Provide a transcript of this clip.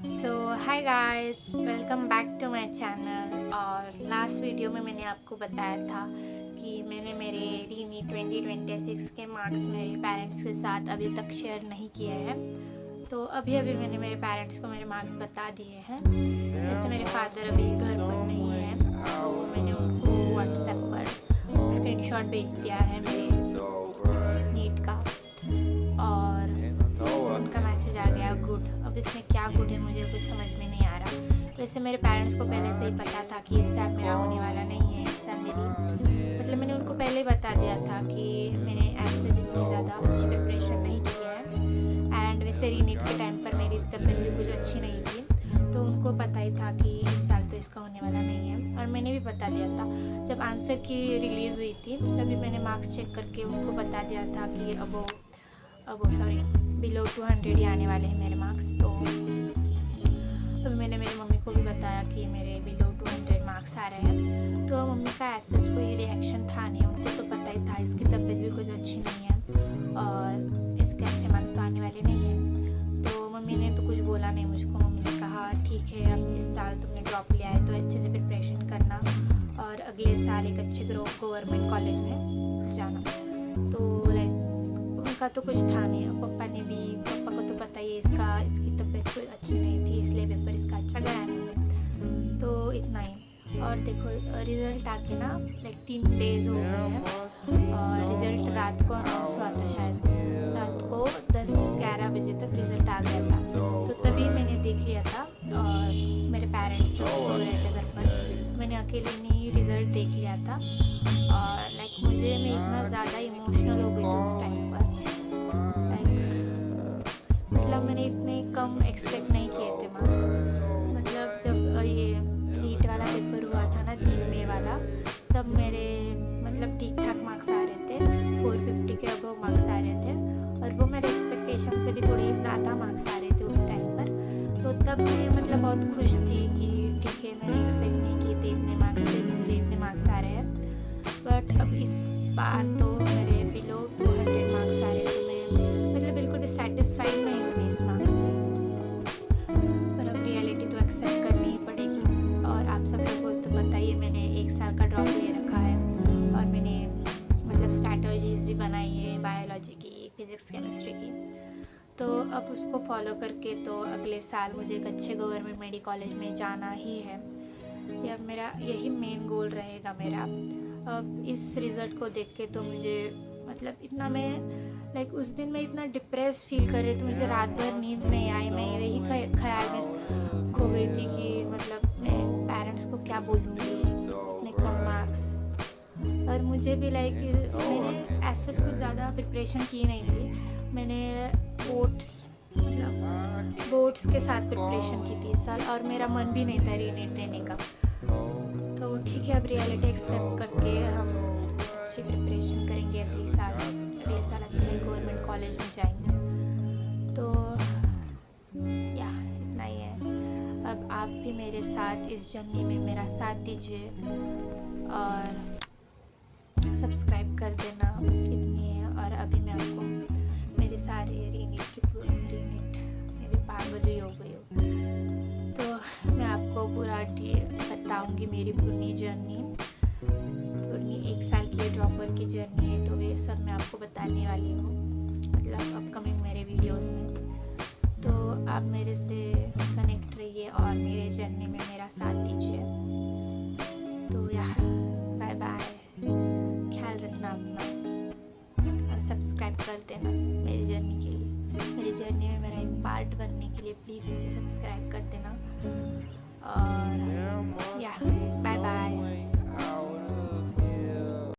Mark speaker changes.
Speaker 1: Hi guys, welcome back to my channel. और last video में मैंने आपको बताया था कि मैंने मेरे रीनी 2026 के मार्क्स मेरे पेरेंट्स के साथ अभी तक शेयर नहीं किए हैं। तो अभी अभी मैंने मेरे पेरेंट्स को मेरे मार्क्स बता दिए हैं। जैसे मेरे फादर अभी घर पर नहीं हैं, तो मैंने उनको व्हाट्सएप पर स्क्रीनशॉट भेज दिया है मेरे नीट का, और उनका मैसेज आ गया गुड। अब इसमें क्या गुड है मुझे कुछ समझ में नहीं आ रहा। वैसे मेरे पेरेंट्स को पहले से ही पता था कि एग्ज़ाम मेरा होने वाला नहीं है। एग्ज़ाम मेरी मतलब मैंने उनको पहले ही बता दिया था कि मैंने ऐसे जितनी ज़्यादा अच्छी प्रिपरेशन नहीं की है। एंड वैसे रीनीट के टाइम पर मेरी तबीयत भी कुछ अच्छी नहीं थी, तो उनको पता ही था कि इस साल तो इसका होने वाला नहीं है। और मैंने भी बता दिया था, जब आंसर की रिलीज़ हुई थी तभी मैंने मार्क्स चेक करके उनको बता दिया था कि अब सॉरी बिलो 200 ही आने वाले हैं मेरे मार्क्स। तो अभी मैंने मेरी मम्मी को भी बताया कि मेरे बिलो 200 मार्क्स आ रहे हैं। तो मम्मी का ऐसा कोई रिएक्शन था नहीं, उनको तो पता ही था इसकी तबीयत भी कुछ अच्छी नहीं है और इसके अच्छे मार्क्स तो आने वाले नहीं हैं। तो मम्मी ने तो कुछ बोला नहीं मुझको। मम्मी ने कहा ठीक है, अब इस साल तुमने ड्रॉप लिया है तो अच्छे से प्रिपरेशन करना और अगले साल एक अच्छे गवर्नमेंट कॉलेज में जाना। तो उनका तो कुछ था नहीं। पापा को तो पता ही है इसकी तबीयत कोई अच्छी नहीं थी, इसलिए पेपर इसका अच्छा गया नहीं है। तो इतना ही। और देखो रिज़ल्ट आके ना 3 डेज़ हो गए हैं और रिज़ल्ट रात को अनाउंस हुआ था, शायद रात को 10-11 बजे तक रिज़ल्ट आ गया था। तो तभी मैंने देख लिया था और मेरे पेरेंट्स सो रहे थे घर पर, तो मैंने अकेले नहीं रिज़ल्ट देख लिया था। और मैं इतना ज़्यादा इमोशनल हो गई थी उस टाइम पर। मतलब मैंने इतने कम एक्सपेक्ट नहीं किए थे मार्क्स। मतलब जब ये नीट वाला पेपर हुआ था ना 3 मई वाला, तब मेरे मतलब ठीक ठाक मार्क्स आ रहे थे, 450 के अबव मार्क्स आ रहे थे। और वो मेरे एक्सपेक्टेशन से भी थोड़ी ज़्यादा मार्क्स आ रहे थे उस टाइम पर। तो तब मैं मतलब बहुत खुश थी कि ठीक है, मैंने एक्सपेक्ट नहीं किए थे इतने मार्क्स से, मुझे इतने मार्क्स आ रहे हैं। बट अब इस बार तो मेरे बिलो 200 मार्क्स आ रहे थे। मैं मतलब बिल्कुल भी सेटिस्फाइड नहीं हूँ इस मार्क्स से, पर अब रियलिटी तो एक्सेप्ट करनी ही पड़ेगी। और आप सब लोगों को तो पता ही है, मैंने 1 साल का ड्रॉप ले रखा है और मैंने मतलब स्ट्रैटेजीज भी बनाई है बायोलॉजी की, फिज़िक्स, केमिस्ट्री की। तो अब उसको फॉलो करके तो अगले साल मुझे एक अच्छे गवर्नमेंट मेडिकल कॉलेज में जाना ही है। यह मेरा यही मेन गोल रहेगा मेरा। अब इस रिज़ल्ट को देख के तो मुझे मतलब इतना मैं उस दिन मैं इतना डिप्रेस फील कर रही थी, मुझे रात भर नींद नहीं आई। मैं यही ख्याल में खो गई थी कि मतलब मैं पेरेंट्स को क्या बोलूँगी, इतने कम मार्क्स। और मुझे भी मैंने ऐसा कुछ ज़्यादा प्रिपरेशन की नहीं थी। मैंने बोर्ड्स के साथ प्रिपरेशन की थी इस साल, और मेरा मन भी नहीं था रीनीट देने का। तो ठीक है, अब रियलिटी एक्सेप्ट करके हम अच्छी प्रिपरेशन करेंगे। अगले साल अच्छे गवर्नमेंट कॉलेज में जाएंगे। तो इतना ही है। अब आप भी मेरे साथ इस जर्नी में मेरा साथ दीजिए और सब्सक्राइब कर देना, इतनी है। और अभी मैं आपको मेरे सारे रीनीट में भी पागल ही हो गई हूँ, तो मैं आपको पूरा बताऊँगी मेरी पूरी जर्नी। 1 साल की ड्रॉपर की जर्नी है, तो ये सब मैं आपको बताने वाली हूँ मतलब अपकमिंग मेरे वीडियोस में। तो आप मेरे से कनेक्ट रहिए और मेरे जर्नी में मेरा साथ दीजिए। तो बाय बाय, ख्याल रखना अपना और सब्सक्राइब कर देना मेरी जर्नी के लिए। मेरी जर्नी में मेरा एक पार्ट बनने के लिए प्लीज़ मुझे सब्सक्राइब कर देना।